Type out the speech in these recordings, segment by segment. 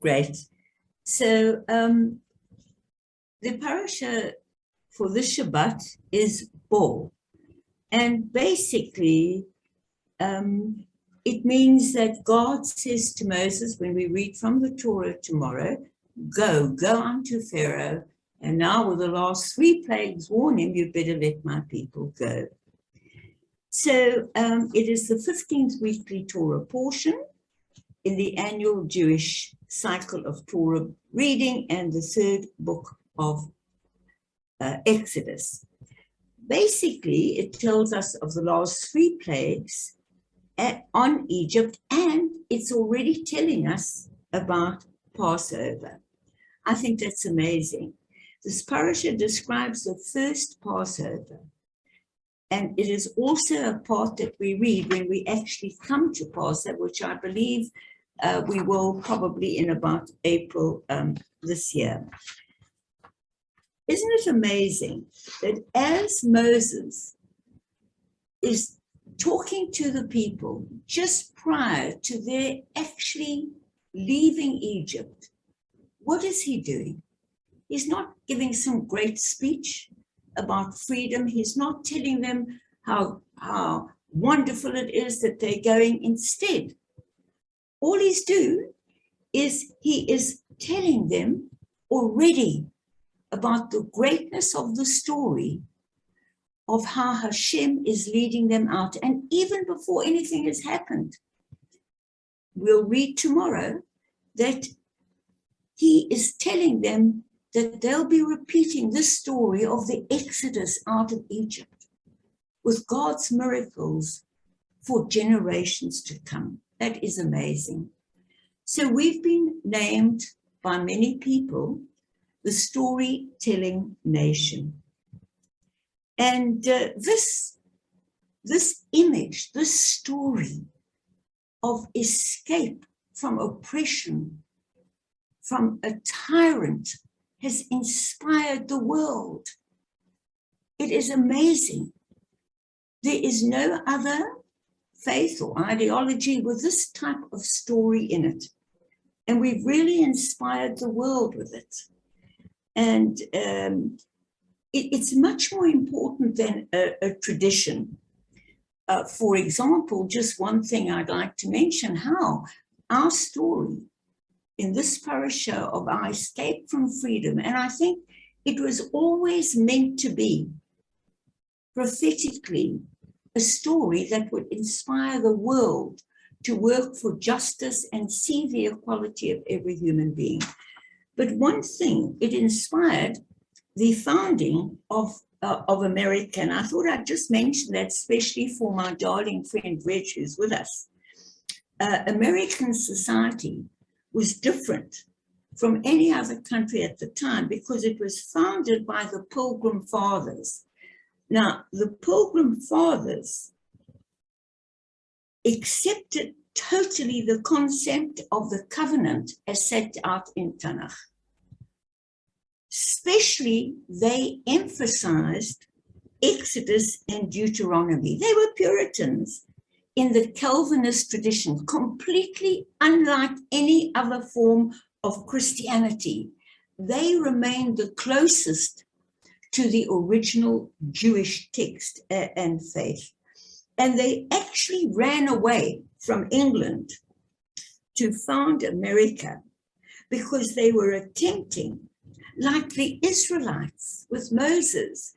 Great. So the parasha for this Shabbat is Bo. And basically, it means that God says to Moses, when we read from the Torah tomorrow, go unto Pharaoh, and now with the last 3 plagues warn him, you better let my people go. So it is the 15th weekly Torah portion in the annual Jewish cycle of Torah reading and the 3rd book of Exodus. Basically, it tells us of the last 3 plagues on Egypt, and it's already telling us about Passover. I think that's amazing. This parasha describes the first Passover, and it is also a part that we read when we actually come to Passover, which I believe we will probably in about April this year. Isn't it amazing that as Moses is talking to the people just prior to their actually leaving Egypt, what is he doing? He's not giving some great speech about freedom. He's not telling them how wonderful it is that they're going. Instead, all he's doing is he is telling them already about the greatness of the story of how Hashem is leading them out. And even before anything has happened, we'll read tomorrow that he is telling them that they'll be repeating this story of the Exodus out of Egypt with God's miracles for generations to come. That is amazing. So we've been named by many people the storytelling nation. And this image, this story of escape from oppression, from a tyrant, has inspired the world. It is amazing. There is no other faith or ideology with this type of story in it. And we've really inspired the world with it. And it's much more important than a tradition. For example, just one thing I'd like to mention, how our story in this parasha of our escape from freedom, and I think it was always meant to be prophetically a story that would inspire the world to work for justice and see the equality of every human being. But one thing, it inspired the founding of America, and I thought I'd just mention that, especially for my darling friend Reg, who's with us. American society was different from any other country at the time because it was founded by the Pilgrim Fathers. Now, the Pilgrim Fathers accepted totally the concept of the covenant as set out in Tanakh. Especially, they emphasized Exodus and Deuteronomy. They were Puritans in the Calvinist tradition, completely unlike any other form of Christianity. They remained the closest to the original Jewish text and faith. And they actually ran away from England to found America because they were attempting, like the Israelites with Moses,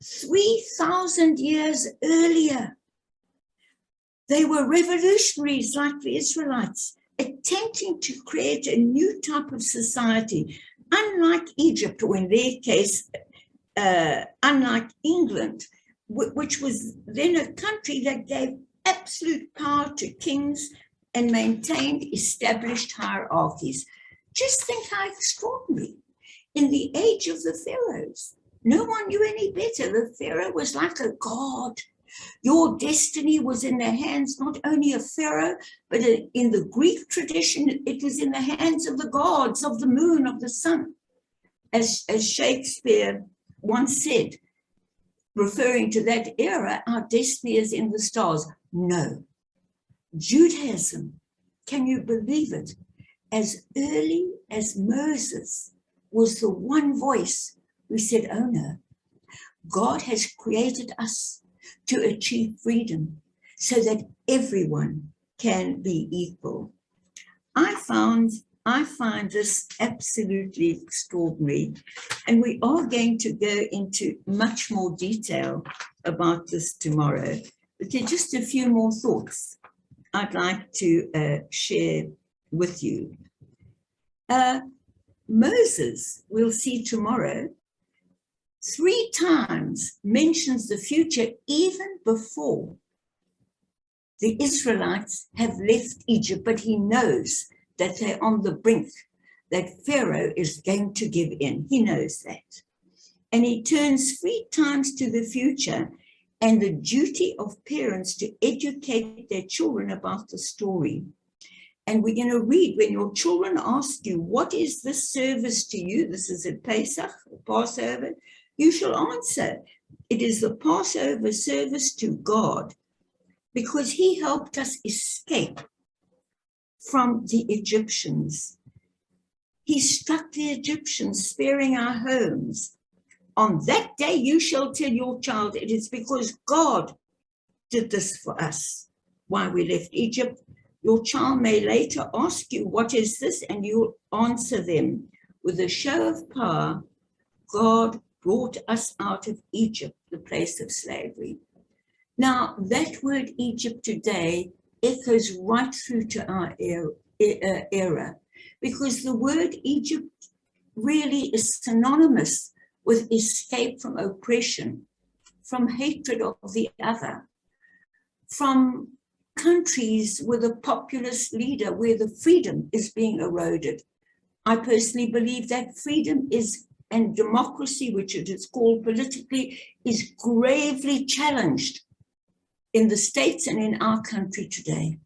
3,000 years earlier. They were revolutionaries like the Israelites, attempting to create a new type of society, unlike Egypt, or in their case, unlike England, which was then a country that gave absolute power to kings and maintained established hierarchies. Just think how extraordinary. In the age of the pharaohs, no one knew any better. The pharaoh was like a god. Your destiny was in the hands not only of Pharaoh, but in the Greek tradition, it was in the hands of the gods, of the moon, of the sun. As Shakespeare once said, referring to that era, our destiny is in the stars. No. Judaism, can you believe it, as early as Moses was the one voice who said, oh no, God has created us to achieve freedom so that everyone can be equal. I find this absolutely extraordinary, and we are going to go into much more detail about this tomorrow. But there are just a few more thoughts I'd like to share with you. Moses, we'll see tomorrow, 3 times mentions the future even before the Israelites have left Egypt, but he knows that they're on the brink, that Pharaoh is going to give in. He knows that. And he turns 3 times to the future and the duty of parents to educate their children about the story. And we're going to read, when your children ask you, what is this service to you? This is a Pesach, a Passover. You shall answer, it is the Passover service to God, because he helped us escape from the Egyptians. He struck the Egyptians, sparing our homes. On that day you shall tell your child, it is because God did this for us, why we left Egypt. Your child may later ask you, what is this? And you'll answer them with a show of power, God brought us out of Egypt, the place of slavery. Now, that word Egypt today echoes right through to our era, because the word Egypt really is synonymous with escape from oppression, from hatred of the other, from countries with a populist leader where the freedom is being eroded. I personally believe that freedom is, and democracy, which it is called politically, is gravely challenged in the States and in our country today.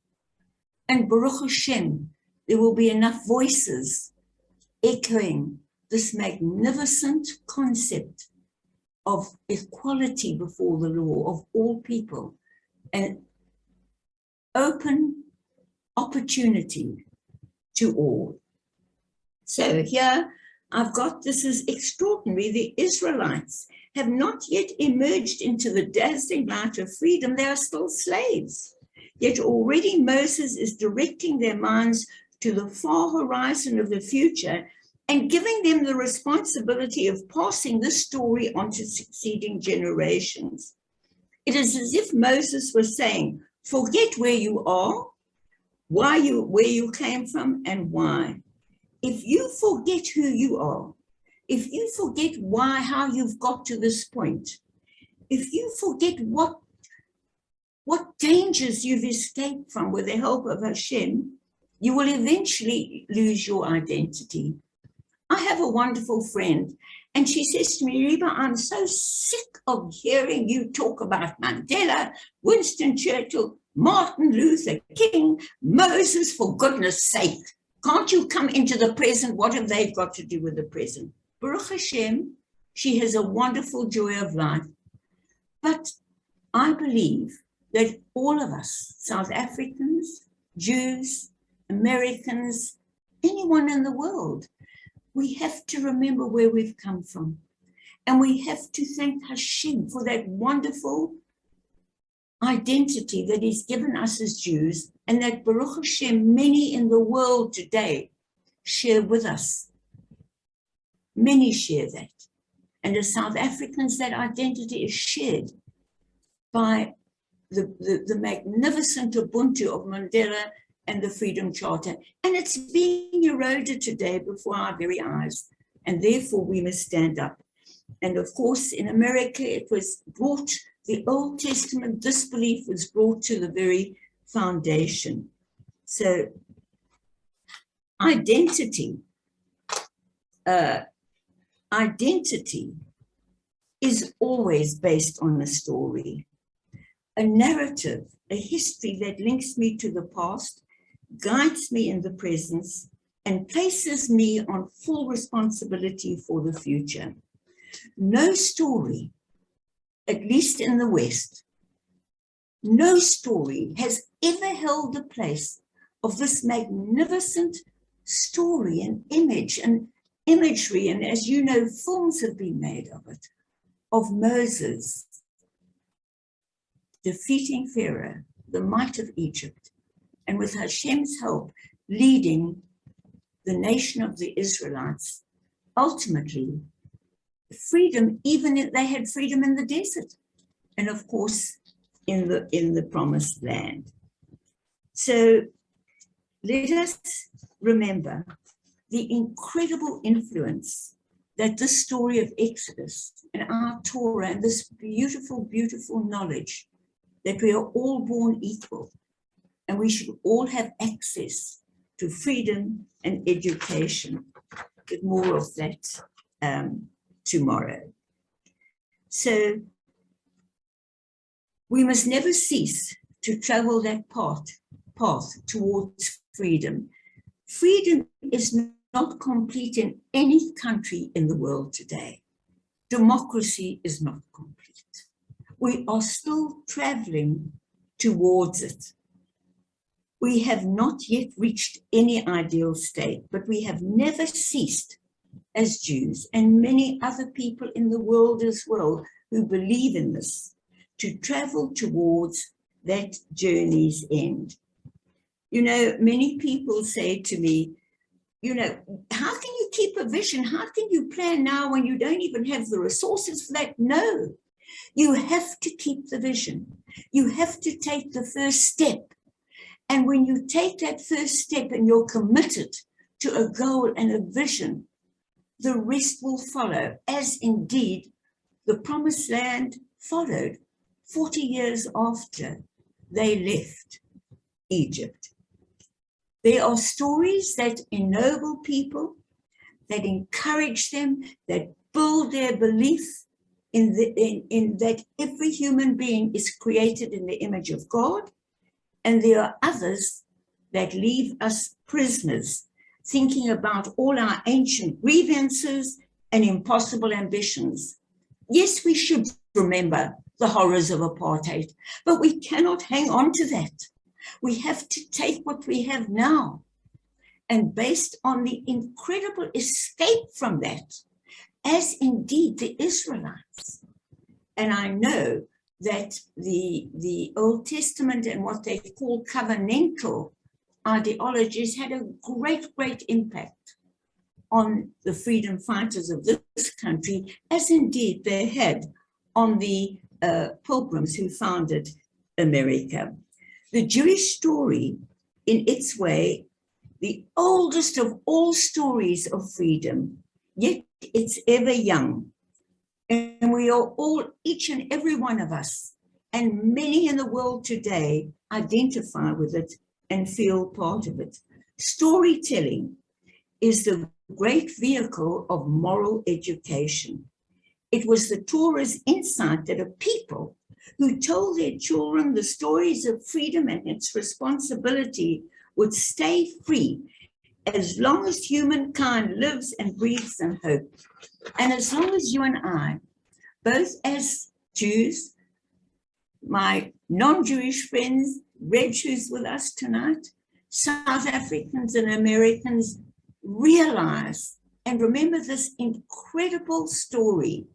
And Baruch Hashem, there will be enough voices echoing this magnificent concept of equality before the law of all people and open opportunity to all. So here I've got, this is extraordinary. The Israelites have not yet emerged into the dazzling light of freedom. They are still slaves. Yet already Moses is directing their minds to the far horizon of the future and giving them the responsibility of passing this story on to succeeding generations. It is as if Moses was saying, forget where you are, where you came from, and why. If you forget who you are, if you forget how you've got to this point, if you forget what dangers you've escaped from with the help of Hashem, you will eventually lose your identity. I have a wonderful friend, and she says to me, Reba, I'm so sick of hearing you talk about Mandela, Winston Churchill, Martin Luther King, Moses, for goodness sake. Can't you come into the present? What have they got to do with the present? Baruch Hashem, she has a wonderful joy of life. But I believe that all of us, South Africans, Jews, Americans, anyone in the world, we have to remember where we've come from. And we have to thank Hashem for that wonderful identity that he's given us as Jews, and that Baruch Hashem, many in the world today share with us. Many share that. And as South Africans, that identity is shared by the magnificent Ubuntu of Mandela and the Freedom Charter. And it's being eroded today before our very eyes. And therefore, we must stand up. And of course, in America, it was brought, the Old Testament disbelief was brought to the very foundation. So identity is always based on a story, a narrative, a history that links me to the past, guides me in the present, and places me on full responsibility for the future. No story, at least in the West, no story has ever held the place of this magnificent story and image and imagery, and as you know, films have been made of it, of Moses defeating Pharaoh, the might of Egypt, and with Hashem's help, leading the nation of the Israelites, ultimately, freedom, even if they had freedom in the desert, and of course, in the promised land. So let us remember the incredible influence that this story of Exodus and our Torah and this beautiful, beautiful knowledge that we are all born equal and we should all have access to freedom and education. With more of that tomorrow. So we must never cease to travel that path towards freedom. Freedom is not complete in any country in the world today. Democracy is not complete. We are still traveling towards it. We have not yet reached any ideal state, but we have never ceased as Jews and many other people in the world as well who believe in this, to travel towards that journey's end. You know, many people say to me, you know, how can you keep a vision? How can you plan now when you don't even have the resources for that? No, you have to keep the vision. You have to take the first step. And when you take that first step and you're committed to a goal and a vision, the rest will follow, as indeed the promised land followed 40 years after they left Egypt. There are stories that ennoble people, that encourage them, that build their belief in that every human being is created in the image of God. And there are others that leave us prisoners, thinking about all our ancient grievances and impossible ambitions. Yes, we should remember the horrors of apartheid, but we cannot hang on to that. We have to take what we have now. And based on the incredible escape from that, as indeed the Israelites, and I know that the Old Testament and what they call covenantal ideologies had a great, great impact on the freedom fighters of this country, as indeed they had on the pilgrims who founded America. The Jewish story, in its way, the oldest of all stories of freedom, yet it's ever young. And we are all, each and every one of us, and many in the world today, identify with it and feel part of it. Storytelling is the great vehicle of moral education. It was the Torah's insight that a people who told their children the stories of freedom and its responsibility would stay free as long as humankind lives and breathes in hope. And as long as you and I, both as Jews, my non-Jewish friends, Reg, who's with us tonight, South Africans and Americans, realize and remember this incredible story,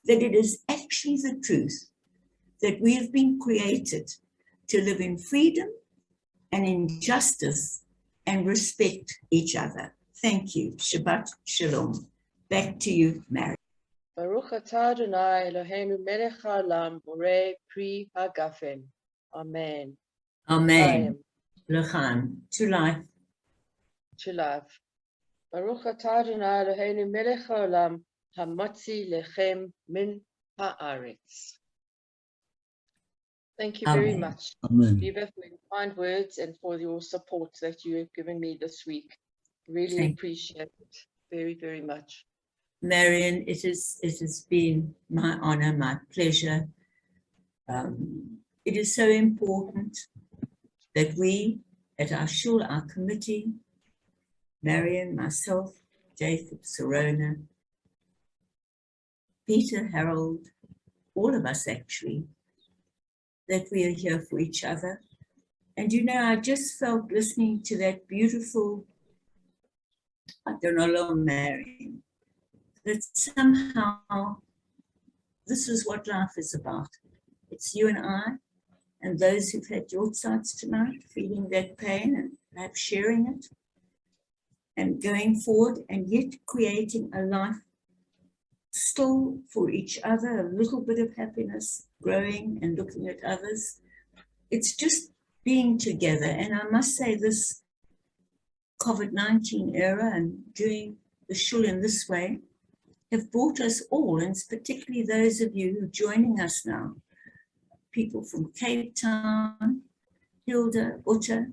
that it is actually the truth, that we have been created to live in freedom and in justice and respect each other. Thank you. Shabbat Shalom. Back to you, Mary. Baruch atah Adonai Eloheinu melech haolam borei pri hagafen. Amen. Amen. L'chaim. To life. To life. Baruch atah Adonai Eloheinu melech haolam hamotzi lechem min haaretz. Thank you very much, Viva, for your kind words and for your support that you have given me this week. Really appreciate it very, very much. Marion, it has been my honor, my pleasure. It is so important that we at our shul, our committee, Marion, myself, Jacob, Sorona, Peter, Harold, all of us actually, that we are here for each other. And you know, I just felt listening to that beautiful I don't know, Marion, that somehow this is what life is about. It's you and I, and those who've had your sides tonight, feeling that pain and perhaps sharing it, and going forward, and yet creating a life still for each other, a little bit of happiness, growing and looking at others. It's just being together. And I must say, this COVID-19 era and doing the shul in this way have brought us all, and particularly those of you who are joining us now, people from Cape Town, Hilda, Uta,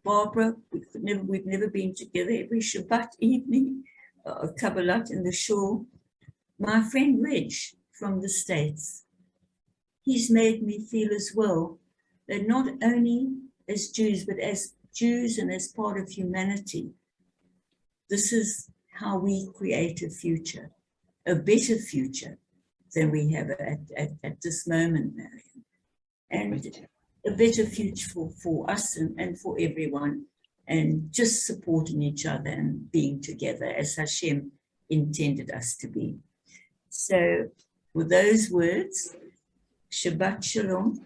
Barbara. We've never been together every Shabbat evening, Kabbalat in the shul. My friend Reg from the States, he's made me feel as well that not only as Jews, but as Jews and as part of humanity, this is how we create a future, a better future than we have at this moment, Marion. And a better future for us and for everyone, and just supporting each other and being together as Hashem intended us to be. So with those words, Shabbat Shalom.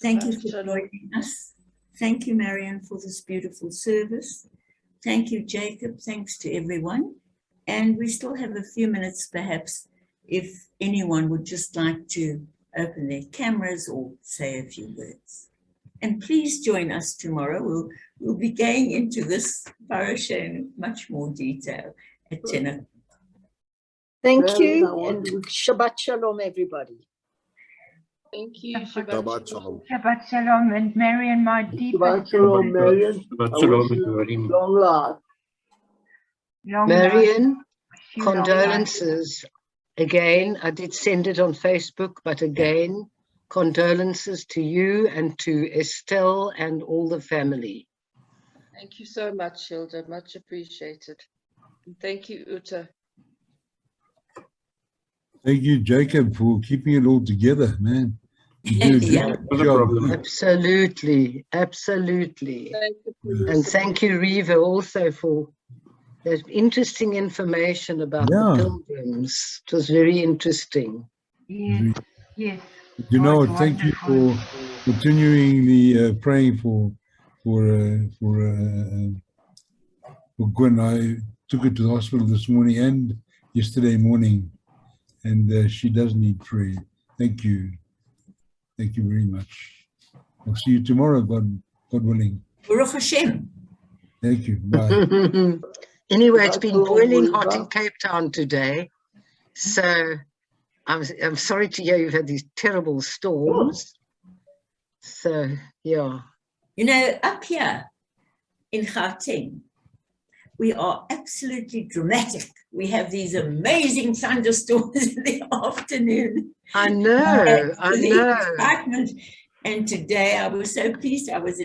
Thank you for joining us. Thank you, Marion, for this beautiful service. Thank you, Jacob. Thanks to everyone. And we still have a few minutes, perhaps, if anyone would just like to open their cameras or say a few words. And please join us tomorrow. We'll be going into this parasha in much more detail at 10 o'clock. Thank you, and Shabbat Shalom, everybody. Thank you. Shabbat Shalom. Shabbat Shalom, and Marion, my deepest Shabbat Shalom, Marion. Shabbat Shalom, Long life. long Marion, life. Wish you long life. condolences. Again, I did send it on Facebook, but again, condolences to you and to Estelle and all the family. Thank you so much, Hilda. Much appreciated. And thank you, Uta. Thank you, Jacob, for keeping it all together, man. You do a Yeah. good job. Absolutely, absolutely. Thank you for your And support. thank you, Riva, also for that interesting information about Yeah. the pilgrims. It was very interesting. Yes, yes. You know, It was thank you wonderful. for continuing the praying for Gwen. I took her to the hospital this morning and yesterday morning, and she does need prayer. Thank you. Thank you very much. I'll see you tomorrow, God willing. Baruch Hashem. Thank you. Bye. Anyway, it's been Shabbat boiling Shalom, hot in Riva. Cape Town today. So I'm sorry to hear you've had these terrible storms. So, yeah. You know, up here in Gauteng, we are absolutely dramatic. We have these amazing thunderstorms in the afternoon. I know, I The know. excitement. And today I was so pleased. I was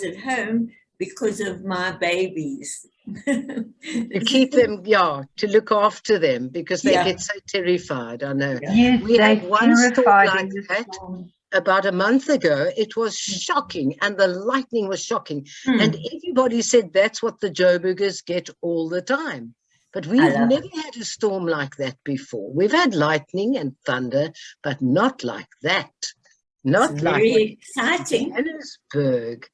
at home because of my babies. To keep them, yeah, to look after them because they Yeah. get so terrified. I know. Yeah. Yes, We they're had one storm terrified like in the that. storm. About a month ago. It was shocking, and the lightning was shocking. And everybody said that's what the Joburgers get all the time. But we've love never had a storm like that before. We've had lightning and thunder, but not like that. Not It's like very exciting. Johannesburg.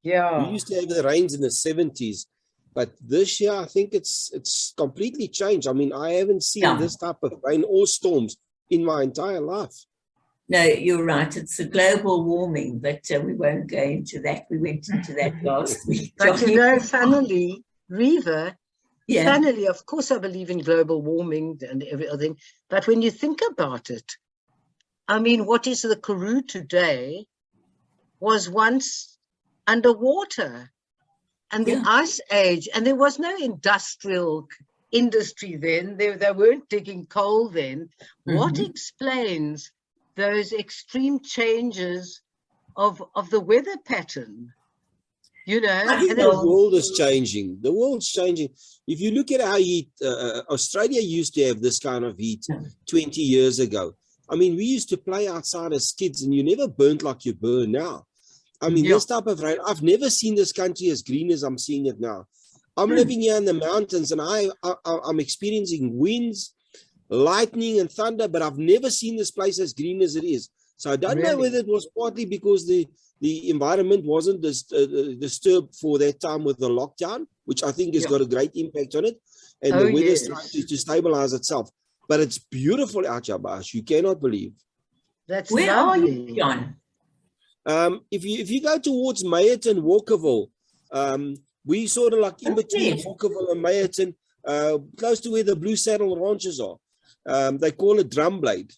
We Yeah. used to have the rains in the 70s, but this year I think it's completely changed. I mean, I haven't seen Yeah. this type of rain or storms in my entire life. No, you're right. It's a global warming, but we won't go into that. We went into that last week. But you know, funnily, Riva, yeah, funnily, of course, I believe in global warming and everything. But when you think about it, I mean, what is the Karoo today was once underwater, and the Yeah. ice age, and there was no industrial industry then. They weren't digging coal then. What Mhm. explains those extreme changes of the weather pattern? You know, I and think The then- world is changing. The world's changing. If you look at how heat, Australia used to have this kind of heat 20 years ago. I mean, we used to play outside as kids and you never burnt like you burn now. I mean, Yeah. this type of rain, I've never seen this country as green as I'm seeing it now. I'm living here in the mountains and I'm experiencing winds, lightning and thunder, but I've never seen this place as green as it is. So I don't know Really? whether it was partly because the environment wasn't disturbed for that time with the lockdown, which I think has Yeah. got a great impact on it, and Oh, the weather's yes. starting to stabilize itself. But it's beautiful out here, Bash. You cannot believe. That's Where are you, lovely. John? If you go towards Meyerton, Walkerville, we sort of like in between Okay. Walkerville and Meyerton, close to where the Blue Saddle ranches are. They call it Drumblade.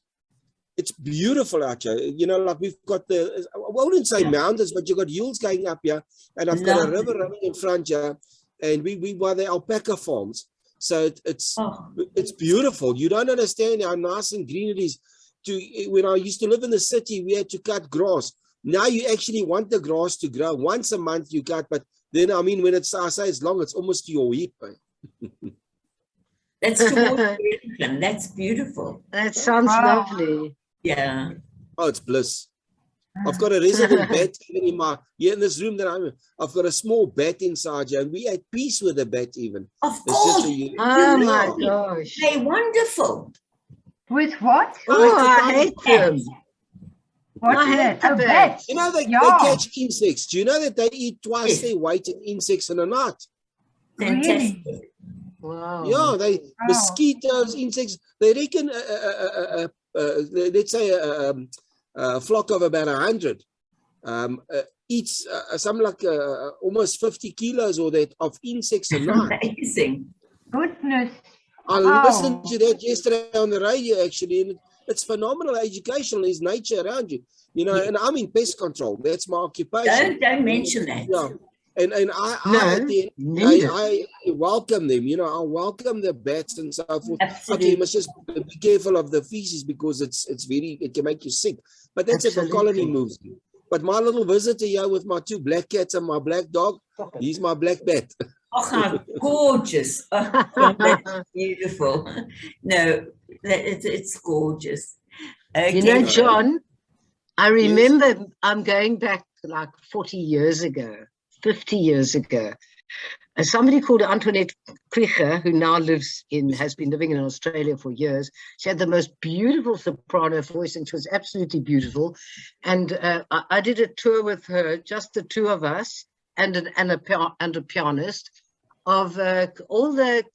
It's beautiful out here. You know, like we've got I wouldn't say mountains, but you've got hills going up here, and I've got a Lovely. river running in front here, and we buy the alpaca farms. So it's beautiful. You don't understand how nice and green it is. When I used to live in the city, we had to cut grass. Now you actually want the grass to grow. Once a month you cut, but then I mean, when I say it's long, it's almost to your hip. That's towards Wellington. That's beautiful. That sounds Wow. lovely. Yeah. Oh, it's bliss. I've got a resident bat even here in this room that I'm in. I've got a small bat inside here, and we at peace with the bat even. Of It's course. just a, Oh my Yeah. gosh. They're wonderful. With what? Oh, I hate them. What I is hate it? the Oh, bats. bats. You know, they Yeah. catch insects. Do you know that they eat twice Yes. their weight in insects in a night? Fantastic. Wow. Yeah, Wow. mosquitoes, insects. They reckon, let's say a flock of about 100 eats something like almost 50 kilos or that of insects a night. Amazing. Goodness. I Wow. listened to that yesterday on the radio actually, and it's phenomenal. Educational is nature around you, you know. Yeah. And I'm in pest control. That's my occupation. Don't mention that. Yeah, and I No, at the end, neither. I welcome them. You know, I welcome the bats and so forth. Okay, Absolutely. you must just be careful of the feces because it can make you sick. But that's if a colony Absolutely. moves. But my little visitor here with my 2 black cats and my black dog, he's my black bat. Oh, how gorgeous. Oh, that's beautiful. No, it's gorgeous. Okay. You know, John, I remember I'm going back like 40 years ago, 50 years ago. And somebody called Antoinette Krieger, who now has been living in Australia for years. She had the most beautiful soprano voice, and she was absolutely beautiful. And I did a tour with her, just the two of us, and a pianist, of all the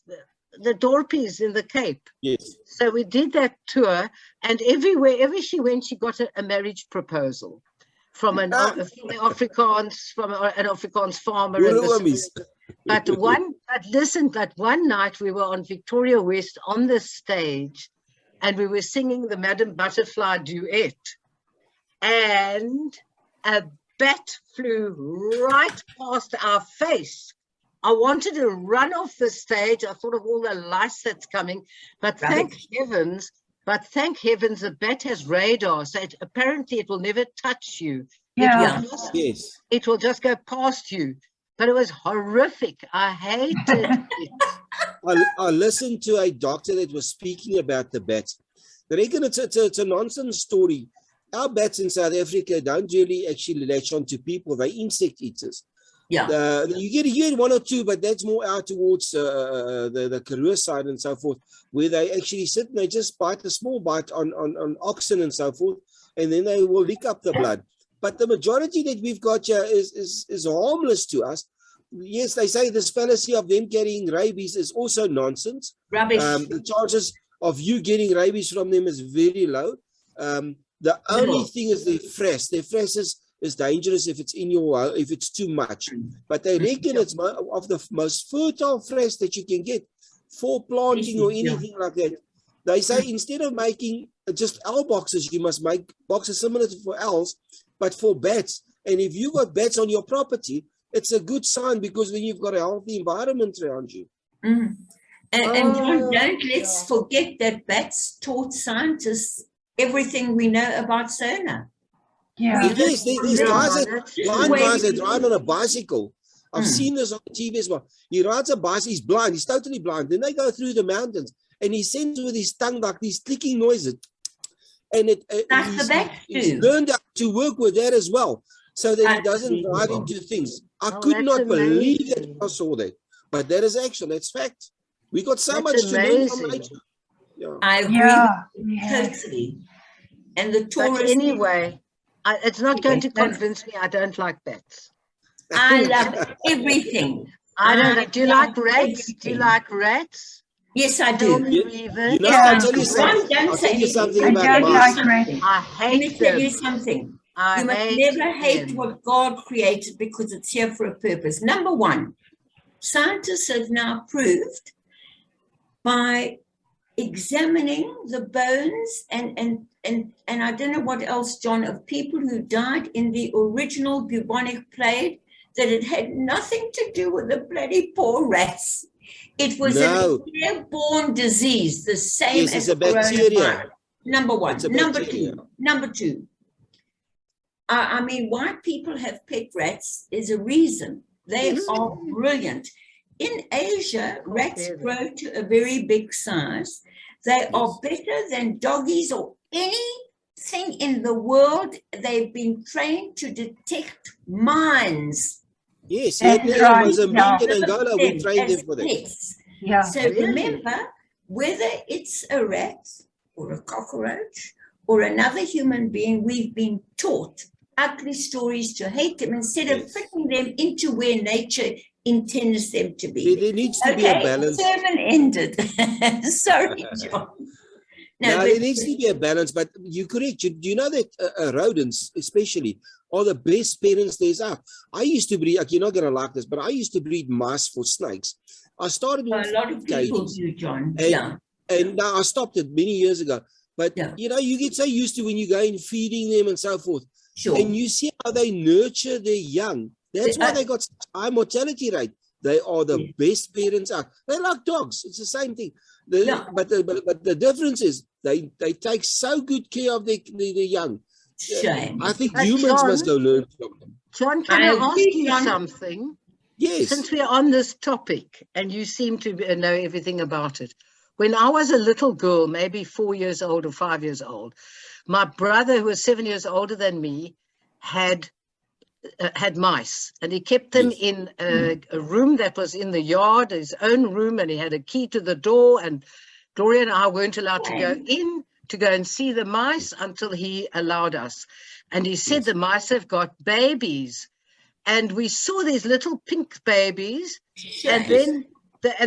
Dorpies in the Cape. Yes. So we did that tour, and wherever she went, she got a marriage proposal from an Afrikaans farmer. But one night we were on Victoria West on the stage, and we were singing the Madam Butterfly duet, and a bat flew right past our face. I wanted to run off the stage. I thought of all the lights that's coming, but thank heavens, the bat has radar, so apparently it will never touch you. Yeah. It will just go past you. But it was horrific. I hated it. I listened to a doctor that was speaking about the bats. They reckon it's a nonsense story. Our bats in South Africa don't really actually latch on to people. They're insect eaters. Yeah. You get 1 or 2, but that's more out towards the Karoo side and so forth, where they actually sit and they just bite a small bite on oxen and so forth, and then they will lick up the blood. But the majority that we've got here is harmless to us. Yes, they say this fallacy of them carrying rabies is also nonsense. Rubbish. The chances of you getting rabies from them is very low. The only thing is their fresh. Their fresh is dangerous if it's if it's too much. But they reckon it's of the most fertile fresh that you can get for planting or anything like that. They say instead of making just owl boxes, you must make boxes similar to for owls, but for bats. And if you've got bats on your property, it's a good sign because then you've got a healthy environment around you. And don't let's forget that bats taught scientists everything we know about sonar. Yeah. Yes, there's blind guys that ride on a bicycle. I've seen this on TV as well. He rides a bicycle, he's blind, he's totally blind. Then they go through the mountains and he sends with his tongue like these clicking noises. And he's learned to work with that as well. so that he doesn't drive Unbelievable. into things. I Oh, could that's not believe that amazing. I saw that. But that is action, that's fact. We got so That's much to learn from amazing. nature. Yeah. I agree Yeah, yeah. totally. And the But Taurus. anyway, it's not going to Yes, that's- convince me I don't like bats. I love everything. I don't know. Do you love like rats? Do you everything. like rats? Yes, I Tell do. me, You Reaver. know, Yeah. I'll tell you something. Don't I'll say tell you anything. something I about don't mice. like rats. I Let me hate tell you them. something. I You must hate never hate them. what God created because it's here for a purpose. Number one, scientists have now proved by examining the bones and I don't know what else, John, of people who died in the original bubonic plague, that it had nothing to do with the bloody poor rats. It was No. an airborne disease, the same Yes, as it's a bacteria. coronavirus. Number one. It's a Number bacteria. two. Number two. I mean, why people have pet rats is a reason. They Yes. are brilliant. In Asia, rats Very. grow to a very big size. They are better than doggies or anything in the world. They've been trained to detect mines. Yes, That's in right, Mozambique yeah. and Angola, we Them trained as them for that. pets. Yeah. So Really? remember, whether it's a rat or a cockroach or another human being, we've been taught ugly stories to hate them instead of Yes. fitting them into where nature intends them to be. There needs to be a balance. Sermon ended. Sorry, John. No, but there needs to be a balance, but you're correct. Do you know that rodents, especially, are the best parents there's are? I used to breed, you're not going to like this, but I used to breed mice for snakes. I started a with lot of people cages, do, John. And- Yeah. and now I stopped it many years ago. But, Yeah. you know, you get so used to when you go in feeding them and so forth. Sure. And you see how they nurture their young. That's why they got such high mortality rate. They are the Yes. best parents out. They're like dogs. It's the same thing. Yeah. But the difference is they take so good care of their young. Shame. I think But humans John- must go learn from them. John, can I I agree, ask you John. something? Yes. Since we're on this topic and you seem to know everything about it. When I was a little girl, maybe 4 years old or 5 years old, my brother, who was 7 years older than me, had mice, and he kept them Yes. in a room that was in the yard, his own room, and he had a key to the door, and Gloria and I weren't allowed to go in to go and see the mice until he allowed us. And he said Yes. the mice have got babies, and we saw these little pink babies, and Shame.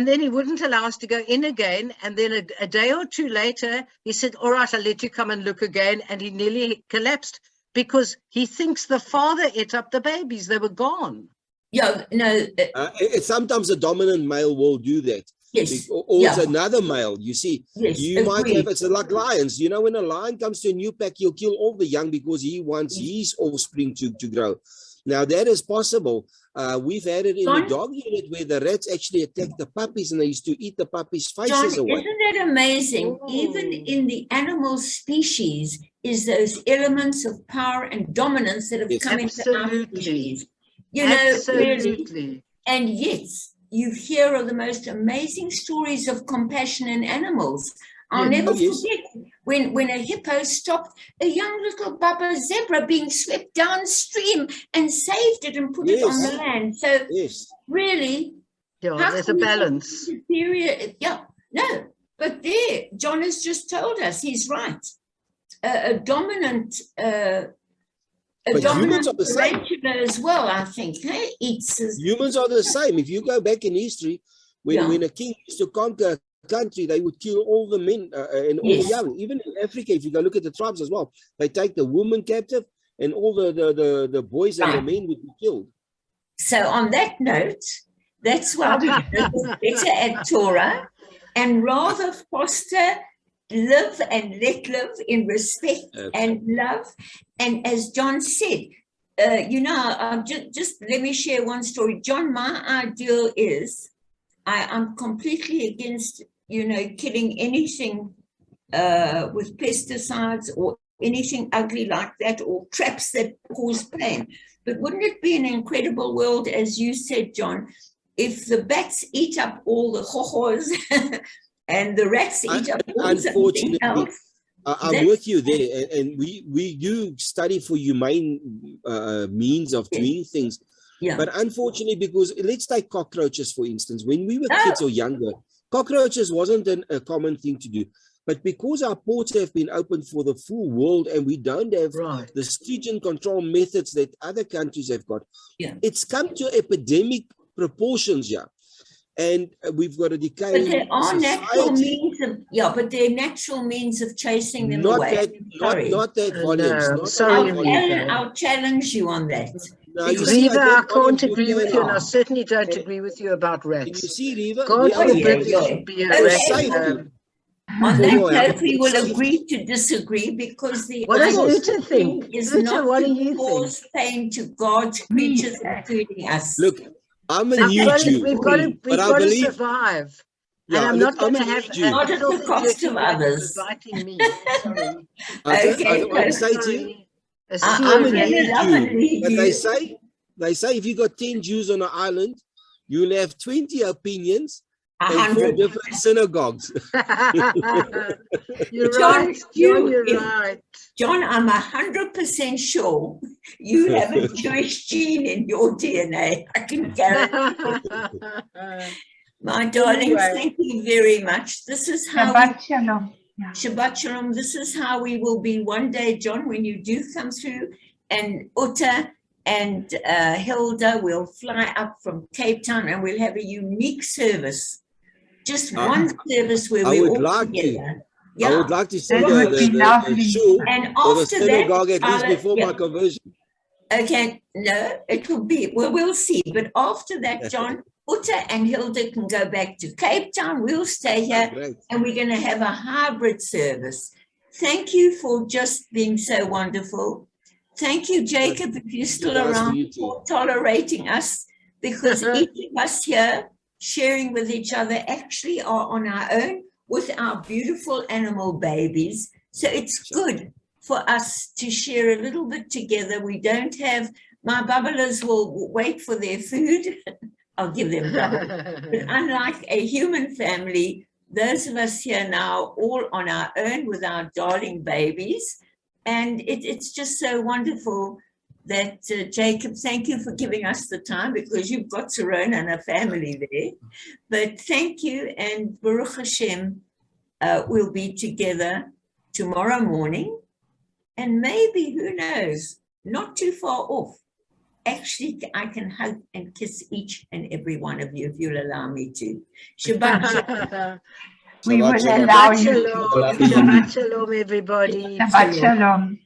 then he wouldn't allow us to go in again. And then a day or two later, he said, all right, I'll let you come and look again. And he nearly collapsed because he thinks the father ate up the babies. They were gone. Yeah, no, Sometimes a dominant male will do that. yes. Or it's Yeah. another male. You see, Yes, you might agreed. have, it's like lions. You know, when a lion comes to a new pack, he'll kill all the young because he wants his offspring to grow. Now, that is possible. We've had it in the John? dog unit where the rats actually attacked the puppies and they used to eat the puppies' John, faces away. isn't it amazing? Even Oh. in the animal species, is those elements of power and dominance that have Yes. come into our Absolutely. species. You know, really, Absolutely. and yet you hear of the most amazing stories of compassion in animals. I'll Yes. never Oh, yes. forget when a hippo stopped a young little baba zebra being swept downstream and saved it and put it on the Yes. land. So Yes. really, Yeah, how there's a can we balance. think superior? Yeah, no, but there, John has just told us he's right. A dominant, a But humans dominant are the same. tarantula as well, I think. Hey, eats as Humans are the same. If you go back in history, Yeah. when a king used to conquer a country, they would kill all the men and all Yes. the young. Even in Africa, if you go look at the tribes as well, they take the woman captive and all the boys and the Right. men would be killed. So on that note, that's why we look better at Torah and rather foster, live and let live in respect and love. And as John said, just let me share one story. John, my ideal is I'm completely against, killing anything with pesticides or anything ugly like that, or traps that cause pain. But wouldn't it be an incredible world, as you said, John, if the bats eat up all the hohos and the rats eat up all something else? I'm That's- with you there, and we do study for humane means of Yes. doing things. Yeah. But unfortunately, because let's take cockroaches, for instance. When we were No. kids or younger, cockroaches wasn't a common thing to do. But because our ports have been opened for the full world and we don't have Right. the stringent control methods that other countries have got, Yeah. it's come to epidemic proportions, yeah. And we've got a But decaying there are natural society. means of, yeah, but there are natural means of chasing them Not away. that, Sorry. not that No, volumes. I'm Not sorry, that I'll, volumes. Rita. I'll challenge you on that. Now, you Because- see, Riva, I that can't volume agree with you, and I are. certainly don't And- agree with you about Can you rats. see, Riva? God The other yeah, forbid thing there yeah. should be a Okay. rat. safety. On For that your note, health we and will safety. agree to disagree because the What does idea Uta think? is Uta, not what do to you think? cause pain to God's creatures, including us. Look, I'm a We've new got to- Jew. We've got to, But we've I got to believe- survive. Yeah, And I'm look, not going I'm to a have new Jew. Not at the filthy, cost dirty of rats others. biting me. Sorry. Okay, I want to so- say to you, A I'm I'm a sea gonna new rat. love and Jew. leave But you. they say if you got 10 Jews on an island, you'll have 20 opinions and 4 100. different synagogues. You're John, right, John, you're if- right. John, I'm 100% sure you have a Jewish gene in your DNA. I can guarantee. My darlings, Anyway. thank you very much. This is how Shabbat shalom. Shabbat Shalom. This is how we will be one day, John, when you do come through. And Uta and Hilda will fly up from Cape Town and we'll have a unique service. Just one service where I we would all like to. together. I would like to see That the would be lovely. shul And or the after synagogue at least that, before my conversion. okay, no, it will be, well, we'll see. But after that, John, Uta and Hilda can go back to Cape Town. We'll stay here. Great. And we're going to have a hybrid service. Thank you for just being so wonderful. Thank you, Jacob, if you're still Nice for around, you too. for tolerating us, because each of us here sharing with each other actually are on our own with our beautiful animal babies. So it's good for us to share a little bit together. We don't have, my bubblers will wait for their food. I'll give them bubble. But unlike a human family, those of us here now all on our own with our darling babies. And it's just so wonderful that, Jacob, thank you for giving us the time because you've got Sarona and a family there. But thank you, and Baruch Hashem, we'll be together tomorrow morning. And maybe, who knows, not too far off. Actually, I can hug and kiss each and every one of you if you'll allow me to. Shabbat shalom. We will Shabbat shalom. allow Shabbat you. shalom. Shabbat shalom, everybody. Shabbat shalom.